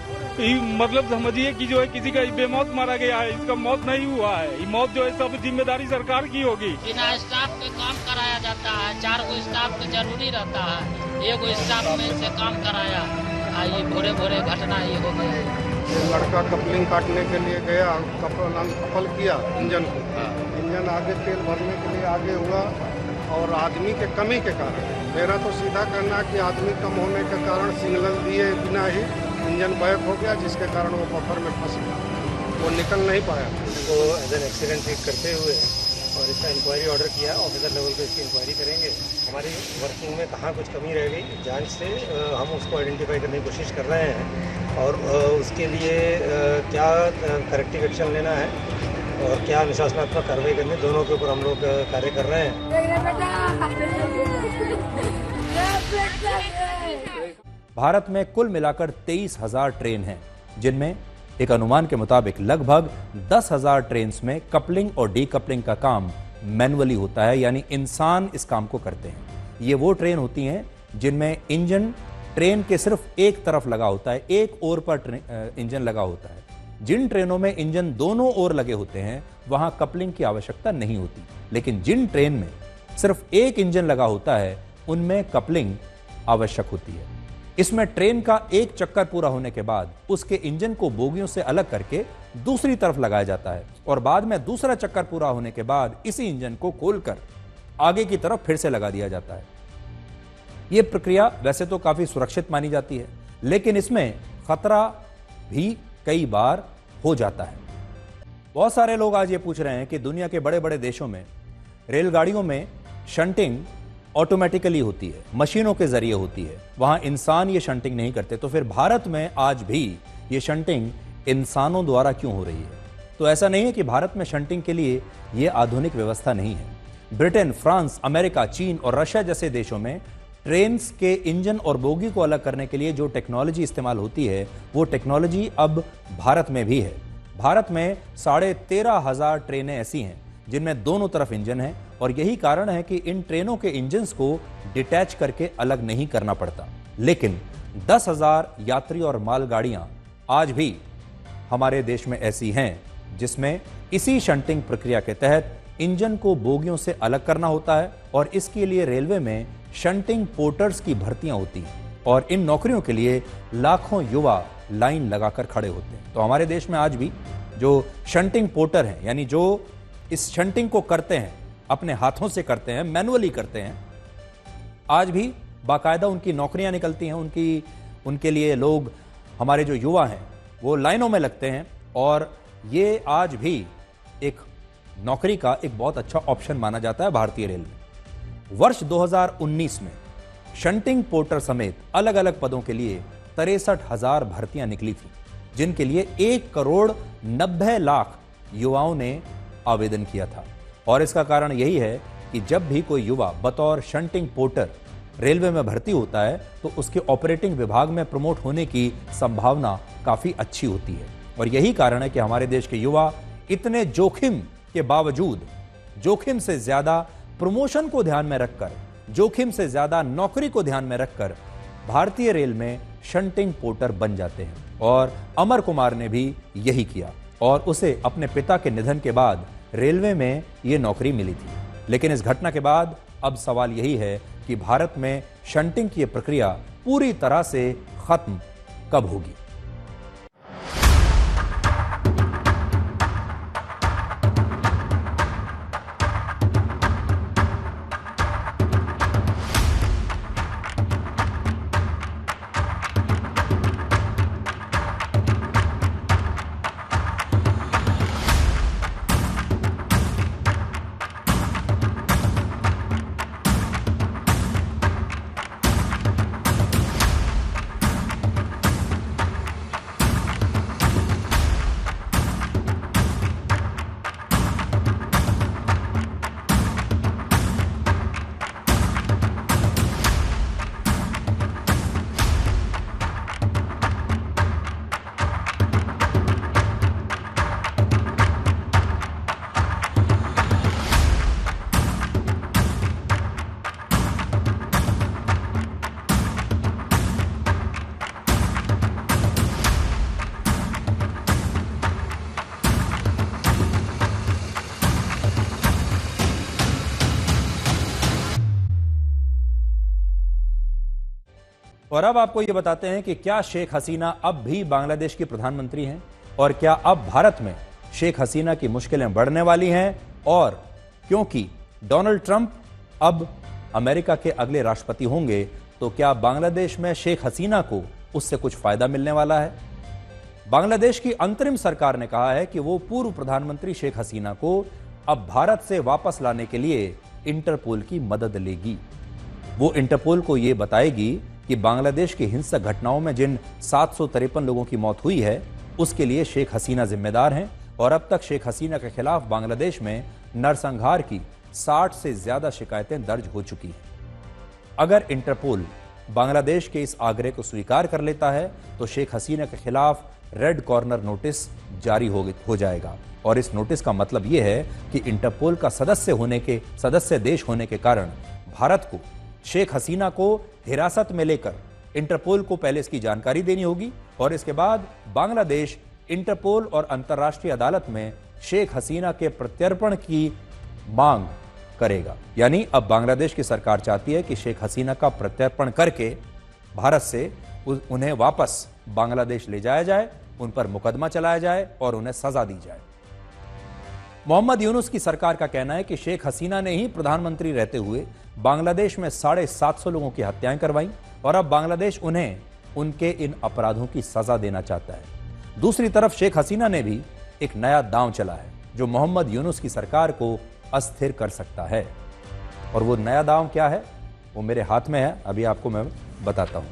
Speaker 13: मतलब समझिए कि जो है किसी का बेमौत मारा गया है, इसका मौत नहीं हुआ है। ये मौत जो है सब जिम्मेदारी सरकार की होगी।
Speaker 14: बिना स्टाफ के काम कराया जाता है, 4 गो स्टाफ के जरूरी रहता है, 1 गो स्टाफ में से काम कराया, ये भोरे भोरे घटना ये हो गया।
Speaker 15: लड़का कपलिंग काटने के लिए गया, कपल किया इंजन को, इंजन आगे तेल भरने के लिए आगे हुआ और आदमी के कमी के कारण, मेरा तो सीधा कहना कि आदमी कम होने के कारण सिग्नल दिए बिना ही इंजन बैक हो गया, जिसके कारण वो बफर में फंस गया, वो निकल नहीं पाया।
Speaker 16: इसको एज एन एक्सीडेंट ट्रीट करते हुए और इसका इंक्वायरी ऑर्डर किया, ऑफिसर लेवल पे इसकी इंक्वायरी करेंगे। हमारी वर्किंग में कहाँ कुछ कमी रह गई, जांच से हम उसको आइडेंटिफाई करने की कोशिश कर रहे हैं और उसके लिए क्या करेक्टिव एक्शन लेना है और क्या अनुशासनात्मक कार्रवाई करनी, दोनों के ऊपर हम लोग कार्य कर रहे हैं।
Speaker 1: भारत में कुल मिलाकर 23,000 ट्रेन हैं, जिनमें एक अनुमान के मुताबिक लगभग 10,000 ट्रेन में कपलिंग और डीकपलिंग का काम मैनुअली होता है, यानी इंसान इस काम को करते हैं। ये वो ट्रेन होती हैं जिनमें इंजन ट्रेन के सिर्फ एक तरफ लगा होता है, एक ओर पर इंजन लगा होता है। जिन ट्रेनों में इंजन दोनों ओर लगे होते हैं वहां कपलिंग की आवश्यकता नहीं होती, लेकिन जिन ट्रेन में सिर्फ एक इंजन लगा होता है उनमें कपलिंग आवश्यक होती है। इसमें ट्रेन का एक चक्कर पूरा होने के बाद उसके इंजन को बोगियों से अलग करके दूसरी तरफ लगाया जाता है और बाद में दूसरा चक्कर पूरा होने के बाद इसी इंजन को खोलकर आगे की तरफ फिर से लगा दिया जाता है। यह प्रक्रिया वैसे तो काफी सुरक्षित मानी जाती है, लेकिन इसमें खतरा भी कई बार हो जाता है। बहुत सारे लोग आज ये पूछ रहे हैं कि दुनिया के बड़े बड़े देशों में रेलगाड़ियों में शंटिंग ऑटोमेटिकली होती है, मशीनों के जरिए होती है, वहां इंसान ये शंटिंग नहीं करते, तो फिर भारत में आज भी ये शंटिंग इंसानों द्वारा क्यों हो रही है? तो ऐसा नहीं है कि भारत में शंटिंग के लिए ये आधुनिक व्यवस्था नहीं है। ब्रिटेन, फ्रांस, अमेरिका, चीन और रशिया जैसे देशों में ट्रेन्स के इंजन और बोगी को अलग करने के लिए जो टेक्नोलॉजी इस्तेमाल होती है वो टेक्नोलॉजी अब भारत में भी है। भारत में 13,500 ट्रेनें ऐसी हैं जिनमें दोनों तरफ इंजन है और यही कारण है कि इन ट्रेनों के इंजन्स को डिटैच करके अलग नहीं करना पड़ता। लेकिन 10,000 यात्री और मालगाड़ियां आज भी हमारे देश में ऐसी हैं जिसमें इसी शंटिंग प्रक्रिया के तहत इंजन को बोगियों से अलग करना होता है और इसके लिए रेलवे में शंटिंग पोर्टर्स की भर्तियां होती हैं और इन नौकरियों के लिए लाखों युवा लाइन लगाकर खड़े होते हैं। तो हमारे देश में आज भी जो शंटिंग पोर्टर हैं, यानी जो इस शंटिंग को करते हैं, अपने हाथों से करते हैं, मैनुअली करते हैं, आज भी बाकायदा उनकी नौकरियां निकलती हैं। उनके लिए लोग, हमारे जो युवा हैं, वो लाइनों में लगते हैं और ये आज भी एक नौकरी का एक बहुत अच्छा ऑप्शन माना जाता है भारतीय रेल में। वर्ष 2019 में शंटिंग पोर्टर समेत अलग अलग पदों के लिए 63,000 भर्तियां निकली थी, जिनके लिए 1,90,00,000 युवाओं ने आवेदन किया था। और इसका कारण यही है कि जब भी कोई युवा बतौर शंटिंग पोर्टर रेलवे में भर्ती होता है तो उसके ऑपरेटिंग विभाग में प्रमोट होने की संभावना काफी अच्छी होती है। और यही कारण है कि हमारे देश के युवा इतने जोखिम के बावजूद, जोखिम से ज्यादा प्रमोशन को ध्यान में रखकर, जोखिम से ज्यादा नौकरी को ध्यान में रखकर भारतीय रेल में शंटिंग पोर्टर बन जाते हैं। और अमर कुमार ने भी यही किया और उसे अपने पिता के निधन के बाद रेलवे में यह नौकरी मिली थी। लेकिन इस घटना के बाद अब सवाल यही है कि भारत में शंटिंग की प्रक्रिया पूरी तरह से खत्म कब होगी। और अब आपको यह बताते हैं कि क्या शेख हसीना अब भी बांग्लादेश की प्रधानमंत्री हैं और क्या अब भारत में शेख हसीना की मुश्किलें बढ़ने वाली हैं, और क्योंकि डोनाल्ड ट्रंप अब अमेरिका के अगले राष्ट्रपति होंगे तो क्या बांग्लादेश में शेख हसीना को उससे कुछ फायदा मिलने वाला है। बांग्लादेश की अंतरिम सरकार ने कहा है कि वो पूर्व प्रधानमंत्री शेख हसीना को अब भारत से वापस लाने के लिए इंटरपोल की मदद लेगी। वो इंटरपोल को यह बताएगी कि बांग्लादेश की हिंसक घटनाओं में जिन 753 लोगों की मौत हुई है उसके लिए शेख हसीना जिम्मेदार हैं और अब तक शेख हसीना के खिलाफ बांग्लादेश में नरसंहार की 60 से ज्यादा शिकायतें दर्ज हो चुकी हैं। अगर इंटरपोल बांग्लादेश के इस आग्रह को स्वीकार कर लेता है तो शेख हसीना के खिलाफ रेड कॉर्नर नोटिस जारी हो जाएगा और इस नोटिस का मतलब यह है कि इंटरपोल का सदस्य देश होने के कारण भारत को शेख हसीना को हिरासत में लेकर इंटरपोल को पहले इसकी जानकारी देनी होगी और इसके बाद बांग्लादेश इंटरपोल और अंतर्राष्ट्रीय अदालत में शेख हसीना के प्रत्यर्पण की मांग करेगा। यानी अब बांग्लादेश की सरकार चाहती है कि शेख हसीना का प्रत्यर्पण करके भारत से उन्हें वापस बांग्लादेश ले जाया जाए, उन पर मुकदमा चलाया जाए और उन्हें सजा दी जाए। मोहम्मद यूनुस की सरकार का कहना है कि शेख हसीना ने ही प्रधानमंत्री रहते हुए बांग्लादेश में 750 लोगों की हत्याएं करवाई और अब बांग्लादेश उन्हें उनके इन अपराधों की सजा देना चाहता है। दूसरी तरफ शेख हसीना ने भी एक नया दांव चला है जो मोहम्मद यूनुस की सरकार को अस्थिर कर सकता है और वो नया दांव क्या है वो मेरे हाथ में है, अभी आपको मैं बताता हूं।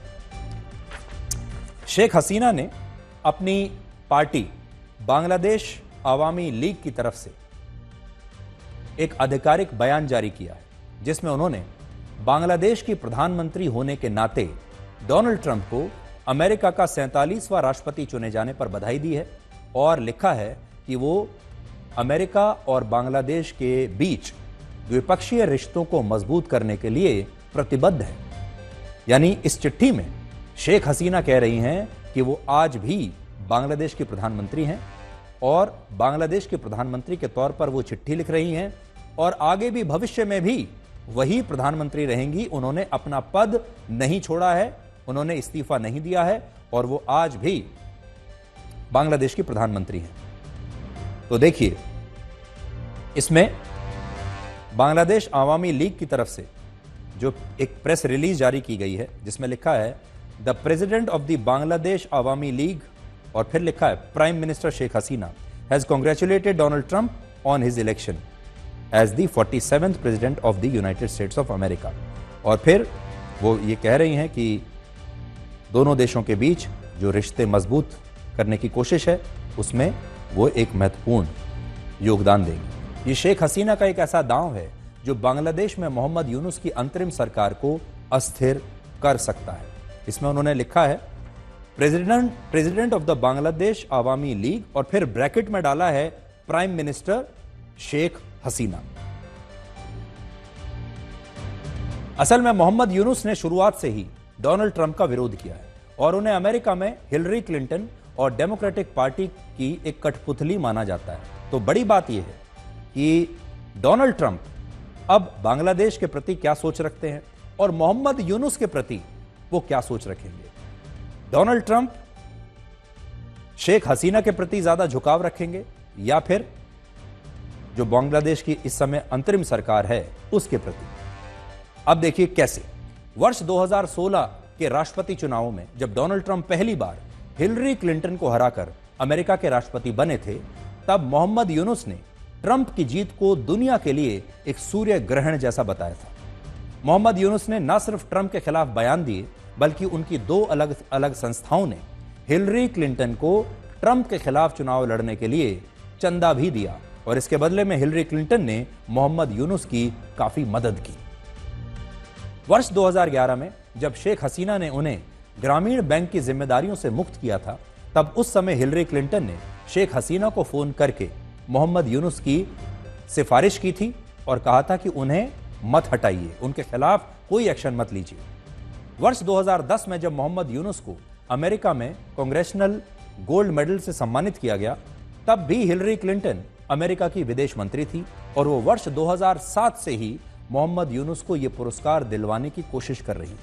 Speaker 1: शेख हसीना ने अपनी पार्टी बांग्लादेश अवामी लीग की तरफ से एक आधिकारिक बयान जारी किया है जिसमें उन्होंने बांग्लादेश की प्रधानमंत्री होने के नाते डोनाल्ड ट्रंप को अमेरिका का 47वां राष्ट्रपति चुने जाने पर बधाई दी है और लिखा है कि वो अमेरिका और बांग्लादेश के बीच द्विपक्षीय रिश्तों को मजबूत करने के लिए प्रतिबद्ध है। यानी इस चिट्ठी में शेख हसीना कह रही हैं कि वो आज भी बांग्लादेश की प्रधानमंत्री हैं और बांग्लादेश के प्रधानमंत्री के तौर पर वो चिट्ठी लिख रही हैं और आगे भी भविष्य में भी वही प्रधानमंत्री रहेंगी। उन्होंने अपना पद नहीं छोड़ा है, उन्होंने इस्तीफा नहीं दिया है और वो आज भी बांग्लादेश की प्रधानमंत्री हैं। तो देखिए, इसमें बांग्लादेश आवामी लीग की तरफ से जो एक प्रेस रिलीज जारी की गई है जिसमें लिखा है the president of the Bangladesh Awami League और फिर लिखा है prime minister Sheikh Hasina has congratulated Donald Trump on his election as the 47th president of the United States of America. और फिर वो ये कह रही हैं कि दोनों देशों के बीच जो रिश्ते मजबूत करने की कोशिश है उसमें वो एक महत्वपूर्ण योगदान देंगे। ये शेख हसीना का एक ऐसा दांव है जो बांग्लादेश में मोहम्मद यूनुस की अंतरिम सरकार को अस्थिर कर सकता है। इसमें उन्होंने लिखा है president of the Bangladesh Awami League और फिर ब्रैकेट में डाला है प्राइम मिनिस्टर शेख हसीना। असल में मोहम्मद यूनुस ने शुरुआत से ही डोनाल्ड ट्रंप का विरोध किया है और उन्हें अमेरिका में हिलरी क्लिंटन और डेमोक्रेटिक पार्टी की एक कठपुतली माना जाता है। तो बड़ी बात यह है कि डोनाल्ड ट्रंप अब बांग्लादेश के प्रति क्या सोच रखते हैं और मोहम्मद यूनुस के प्रति वो क्या सोच रखेंगे। डोनाल्ड ट्रंप शेख हसीना के प्रति ज्यादा झुकाव रखेंगे या फिर जो बांग्लादेश की इस समय अंतरिम सरकार है उसके प्रति। अब देखिए कैसे वर्ष 2016 के राष्ट्रपति चुनावों में जब डोनाल्ड ट्रंप पहली बार हिलरी क्लिंटन को हराकर अमेरिका के राष्ट्रपति बने थे तब मोहम्मद यूनुस ने ट्रंप की जीत को दुनिया के लिए एक सूर्य ग्रहण जैसा बताया था। मोहम्मद यूनुस ने न सिर्फ ट्रंप के खिलाफ बयान दिए बल्कि उनकी दो अलग अलग संस्थाओं ने हिलरी क्लिंटन को ट्रंप के खिलाफ चुनाव लड़ने के लिए चंदा भी दिया और इसके बदले में हिलरी क्लिंटन ने मोहम्मद यूनुस की काफी मदद की। वर्ष 2011 में जब शेख हसीना ने उन्हें ग्रामीण बैंक की जिम्मेदारियों से मुक्त किया था तब उस समय हिलरी क्लिंटन ने शेख हसीना को फोन करके मोहम्मद यूनुस की सिफारिश की थी और कहा था कि उन्हें मत हटाइए, उनके खिलाफ कोई एक्शन मत लीजिए। वर्ष 2010 में जब मोहम्मद यूनुस को अमेरिका में कांग्रेशनल गोल्ड मेडल से सम्मानित किया गया तब भी हिलरी क्लिंटन अमेरिका की विदेश मंत्री थी और वो वर्ष 2007 से ही मोहम्मद यूनुस को यह पुरस्कार दिलवाने की कोशिश कर रही थी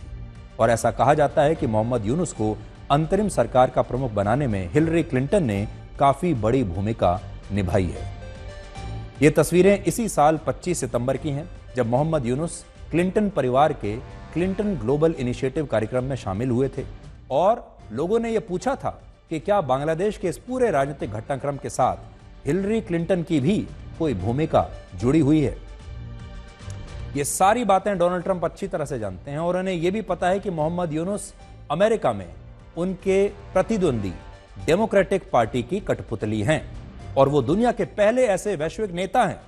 Speaker 1: और ऐसा कहा जाता है कि मोहम्मद यूनुस को अंतरिम सरकार का प्रमुख बनाने में हिलरी क्लिंटन ने काफी बड़ी भूमिका निभाई है। ये तस्वीरें इसी साल 25 सितंबर की हैं जब मोहम्मद यूनुस क्लिंटन परिवार के क्लिंटन ग्लोबल इनिशिएटिव कार्यक्रम में शामिल हुए थे और लोगों ने यह पूछा था कि क्या बांग्लादेश के इस पूरे राजनीतिक घटनाक्रम के साथ हिलरी क्लिंटन की भी कोई भूमिका जुड़ी हुई है। ये सारी बातें डोनाल्ड ट्रंप अच्छी तरह से जानते हैं और उन्हें यह भी पता है कि मोहम्मद यूनुस अमेरिका में उनके प्रतिद्वंदी डेमोक्रेटिक पार्टी की कठपुतली हैं और वो दुनिया के पहले ऐसे वैश्विक नेता हैं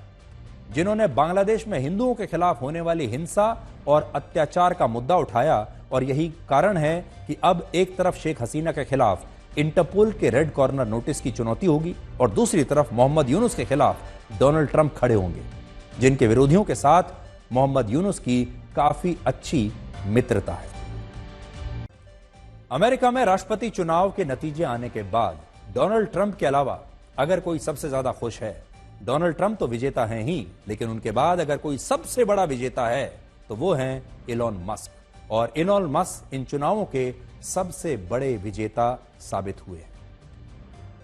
Speaker 1: जिन्होंने बांग्लादेश में हिंदुओं के खिलाफ होने वाली हिंसा और अत्याचार का मुद्दा उठाया और यही कारण है कि अब एक तरफ शेख हसीना के खिलाफ इंटरपोल के रेड कॉर्नर नोटिस की चुनौती होगी और दूसरी तरफ मोहम्मद यूनुस के खिलाफ डोनाल्ड ट्रंप खड़े होंगे जिनके विरोधियों के साथ मोहम्मद यूनुस की काफी अच्छी मित्रता है। अमेरिका में राष्ट्रपति चुनाव के नतीजे आने के बाद डोनाल्ड ट्रंप के अलावा अगर कोई सबसे ज्यादा खुश है, डोनाल्ड ट्रंप तो विजेता हैं ही, लेकिन उनके बाद अगर कोई सबसे बड़ा विजेता है तो वो हैं इलॉन मस्क और इलॉन मस्क इन चुनावों के सबसे बड़े विजेता साबित हुए हैं।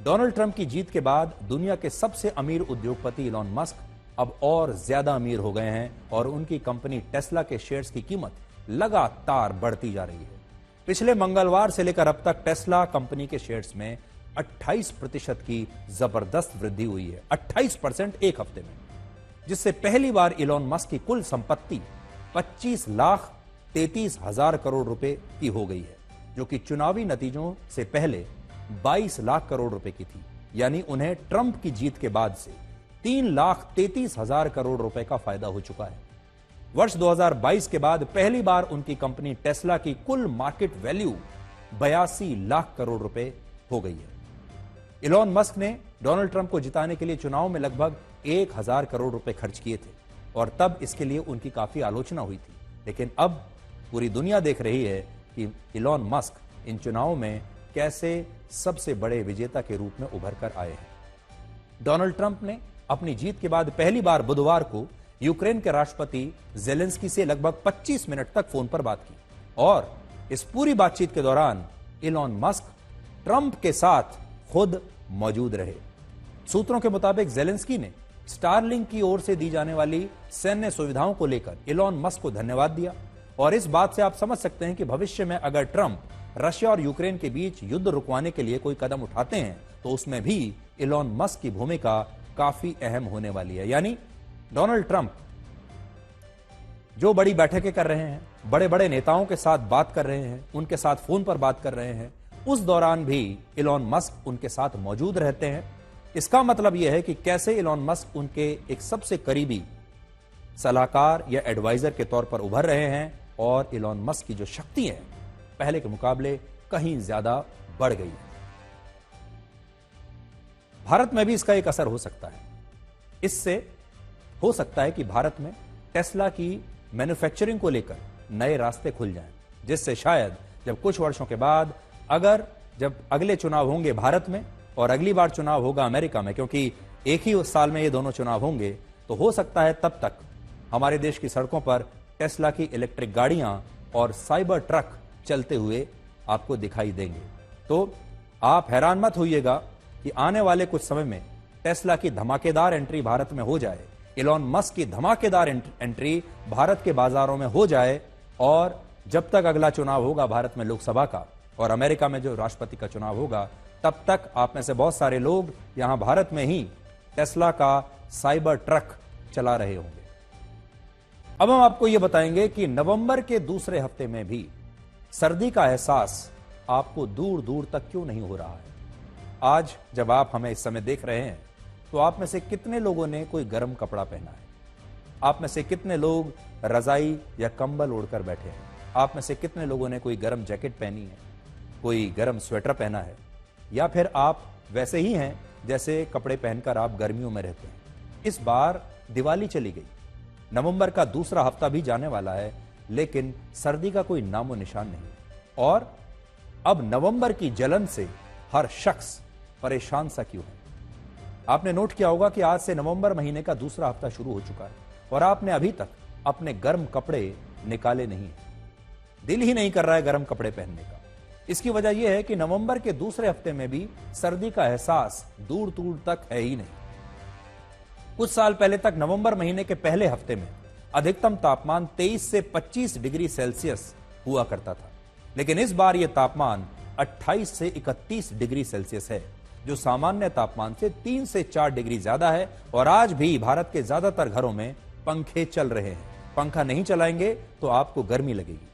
Speaker 1: डोनाल्ड ट्रंप की जीत के बाद दुनिया के सबसे अमीर उद्योगपति इलॉन मस्क अब और ज्यादा अमीर हो गए हैं और उनकी कंपनी टेस्ला के शेयर्स की कीमत लगातार बढ़ती जा रही है। पिछले मंगलवार से लेकर अब तक टेस्ला कंपनी के शेयर्स में 28% की जबरदस्त वृद्धि हुई है, 28% एक हफ्ते में, जिससे पहली बार इलॉन मस्क की कुल संपत्ति 25,33,000 करोड़ रुपए की हो गई है, जो कि चुनावी नतीजों से पहले 22 लाख करोड़ रुपए की थी। यानी उन्हें ट्रंप की जीत के बाद से 3,33,000 करोड़ रुपए का फायदा हो चुका है। वर्ष 2022 के बाद पहली बार उनकी कंपनी टेस्ला की कुल मार्केट वैल्यू 82 लाख करोड़ रुपए हो गई है। इलॉन मस्क ने डोनाल्ड ट्रंप को जिताने के लिए चुनाव में लगभग 1000 करोड़ रुपए खर्च किए थे और तब इसके लिए उनकी काफी आलोचना हुई थी। लेकिन अब पूरी दुनिया देख रही है कि इलॉन मस्क इन चुनावों में कैसे सबसे बड़े विजेता के रूप में उभर कर आए हैं। डोनाल्ड ट्रंप ने अपनी जीत के बाद पहली बार बुधवार को यूक्रेन के राष्ट्रपति जेलेंस्की से लगभग 25 मिनट तक फोन पर बात की और इस पूरी बातचीत के दौरान इलॉन मस्क ट्रंप के साथ खुद मौजूद रहे। सूत्रों के मुताबिक जेलेंस्की ने स्टारलिंक की ओर से दी जाने वाली सैन्य सुविधाओं को लेकर इलॉन मस्क को धन्यवाद दिया और इस बात से आप समझ सकते हैं कि भविष्य में अगर ट्रंप रशिया और यूक्रेन के बीच युद्ध रुकवाने के लिए कोई कदम उठाते हैं तो उसमें भी इलॉन मस्क की भूमिका काफी अहम होने वाली है। यानी डोनाल्ड ट्रंप जो बड़ी बैठकें कर रहे हैं, बड़े बड़े नेताओं के साथ बात कर रहे हैं, उनके साथ फोन पर बात कर रहे हैं, उस दौरान भी इलॉन मस्क उनके साथ मौजूद रहते हैं। इसका मतलब यह है कि कैसे इलॉन मस्क उनके एक सबसे करीबी सलाहकार या एडवाइजर के तौर पर उभर रहे हैं और इलॉन मस्क की जो शक्ति है पहले के मुकाबले कहीं ज्यादा बढ़ गई है। भारत में भी इसका एक असर हो सकता है। इससे हो सकता है कि भारत में टेस्ला की मैन्युफैक्चरिंग को लेकर नए रास्ते खुल जाएं, जिससे शायद जब कुछ वर्षों के बाद जब अगले चुनाव होंगे भारत में और अगली बार चुनाव होगा अमेरिका में, क्योंकि एक ही साल में ये दोनों चुनाव होंगे, तो हो सकता है तब तक हमारे देश की सड़कों पर टेस्ला की इलेक्ट्रिक गाड़ियां और साइबर ट्रक चलते हुए आपको दिखाई देंगे। तो आप हैरान मत होइएगा कि आने वाले कुछ समय में टेस्ला की धमाकेदार एंट्री भारत में हो जाए, इलॉन मस्क की धमाकेदार एंट्री भारत के बाजारों में हो जाए और जब तक अगला चुनाव होगा भारत में लोकसभा का और अमेरिका में जो राष्ट्रपति का चुनाव होगा, तब तक आप में से बहुत सारे लोग यहां भारत में ही टेस्ला का साइबर ट्रक चला रहे होंगे। अब हम आपको यह बताएंगे कि नवंबर के दूसरे हफ्ते में भी सर्दी का एहसास आपको दूर दूर तक क्यों नहीं हो रहा है। आज जब आप हमें इस समय देख रहे हैं तो आप में से कितने लोगों ने कोई गर्म कपड़ा पहना है? आप में से कितने लोग रजाई या कंबल ओढ़कर बैठे हैं? आप में से कितने लोगों ने कोई गर्म जैकेट पहनी है, कोई गर्म स्वेटर पहना है, या फिर आप वैसे ही हैं जैसे कपड़े पहनकर आप गर्मियों में रहते हैं? इस बार दिवाली चली गई, नवंबर का दूसरा हफ्ता भी जाने वाला है, लेकिन सर्दी का कोई नामो निशान नहीं और अब नवंबर की जलन से हर शख्स परेशान सा क्यों है? आपने नोट किया होगा कि आज से नवंबर महीने का दूसरा हफ्ता शुरू हो चुका है और आपने अभी तक अपने गर्म कपड़े निकाले नहीं हैं। दिल ही नहीं कर रहा है गर्म कपड़े पहनने का। इसकी वजह यह है कि नवंबर के दूसरे हफ्ते में भी सर्दी का एहसास दूर दूर तक है ही नहीं। कुछ साल पहले तक नवंबर महीने के पहले हफ्ते में अधिकतम तापमान 23 से 25 डिग्री सेल्सियस हुआ करता था, लेकिन इस बार यह तापमान 28 से 31 डिग्री सेल्सियस है, जो सामान्य तापमान से 3 से 4 डिग्री ज्यादा है। और आज भी भारत के ज्यादातर घरों में पंखे चल रहे हैं। पंखा नहीं चलाएंगे तो आपको गर्मी लगेगी।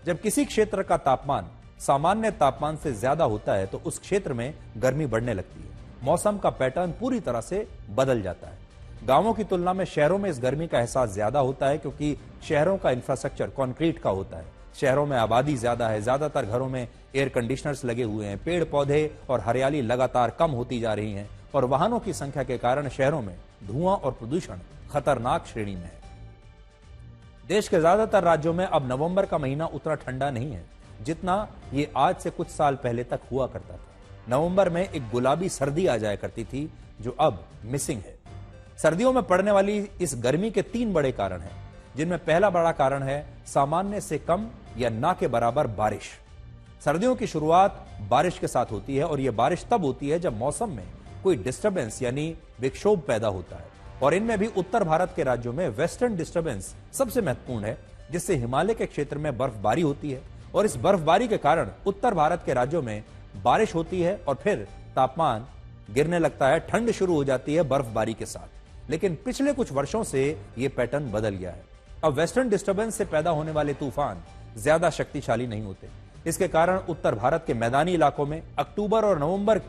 Speaker 1: जब किसी क्षेत्र का तापमान सामान्य तापमान से ज्यादा होता है तो उस क्षेत्र में गर्मी बढ़ने लगती है, मौसम का पैटर्न पूरी तरह से बदल जाता है। गांवों की तुलना में शहरों में इस गर्मी का एहसास ज्यादा होता है, क्योंकि शहरों का इंफ्रास्ट्रक्चर कंक्रीट का होता है, शहरों में आबादी ज्यादा है, ज्यादातर घरों में एयर कंडीशनर्स लगे हुए हैं, पेड़ पौधे और हरियाली लगातार कम होती जा रही हैं और वाहनों की संख्या के कारण शहरों में धुआं और प्रदूषण खतरनाक श्रेणी में है। देश के ज्यादातर राज्यों में अब नवंबर का महीना उतना ठंडा नहीं है जितना ये आज से कुछ साल पहले तक हुआ करता था। नवंबर में एक गुलाबी सर्दी आ जाया करती थी, जो अब मिसिंग है। सर्दियों में पड़ने वाली इस गर्मी के 3 बड़े कारण हैं, जिनमें पहला बड़ा कारण है सामान्य से कम या ना के बराबर बारिश। सर्दियों की शुरुआत बारिश के साथ होती है और यह बारिश तब होती है जब मौसम में कोई डिस्टर्बेंस यानी विक्षोभ पैदा होता है, और इनमें भी उत्तर भारत के राज्यों में वेस्टर्न डिस्टर्बेंस सबसे महत्वपूर्ण है, जिससे हिमालय के क्षेत्र में बर्फबारी होती है और इस बर्फबारी के कारण उत्तर भारत के राज्यों में बारिश होती है और फिर तापमान गिरने लगता है, ठंड शुरू हो जाती है बर्फबारी के साथ। लेकिन पिछले कुछ वर्षों से यह पैटर्न बदल गया है। अब वेस्टर्न डिस्टर्बेंस से पैदा होने वाले तूफान ज्यादा शक्तिशाली नहीं होते। इसके कारण उत्तर भारत के मैदानी इलाकों में अक्टूबर और नवंबर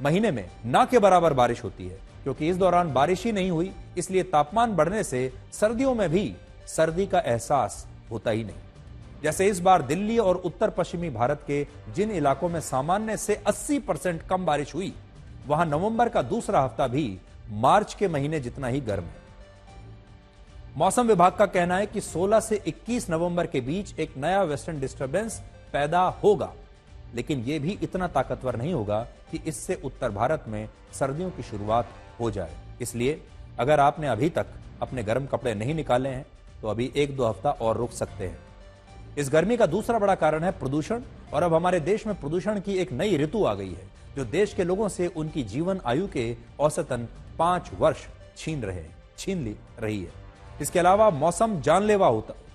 Speaker 1: महीने में ना के बराबर बारिश होती है। क्योंकि इस दौरान बारिश ही नहीं हुई, इसलिए तापमान बढ़ने से सर्दियों में भी सर्दी का एहसास होता ही नहीं। जैसे इस बार दिल्ली और उत्तर पश्चिमी भारत के जिन इलाकों में सामान्य से 80% कम बारिश हुई, वहां नवंबर का दूसरा हफ्ता भी मार्च के महीने जितना ही गर्म है। मौसम विभाग का कहना है कि 16 से 21 नवंबर के बीच एक नया वेस्टर्न डिस्टर्बेंस पैदा होगा, लेकिन यह भी इतना ताकतवर नहीं होगा कि इससे उत्तर भारत में सर्दियों की शुरुआत हो जाए। इसलिए अगर आपने अभी तक अपने गर्म कपड़े नहीं निकाले हैं तो अभी 1-2 हफ्ता और रुक सकते हैं। इस गर्मी का दूसरा बड़ा कारण है प्रदूषण, और अब हमारे देश में प्रदूषण की एक नई ऋतु आ गई है जो देश के लोगों से उनकी जीवन आयु के औसतन 5 वर्ष छीन रही है। इसके अलावा मौसम जानलेवा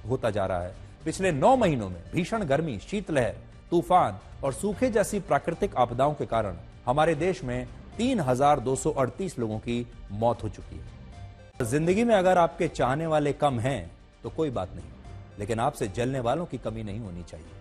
Speaker 1: होता जा रहा है। पिछले 9 महीनों में भीषण गर्मी, शीतलहर, तूफान और सूखे जैसी प्राकृतिक आपदाओं के कारण हमारे देश में 3,238 लोगों की मौत हो चुकी है। जिंदगी में अगर आपके चाहने वाले कम हैं तो कोई बात नहीं, लेकिन आपसे जलने वालों की कमी नहीं होनी चाहिए।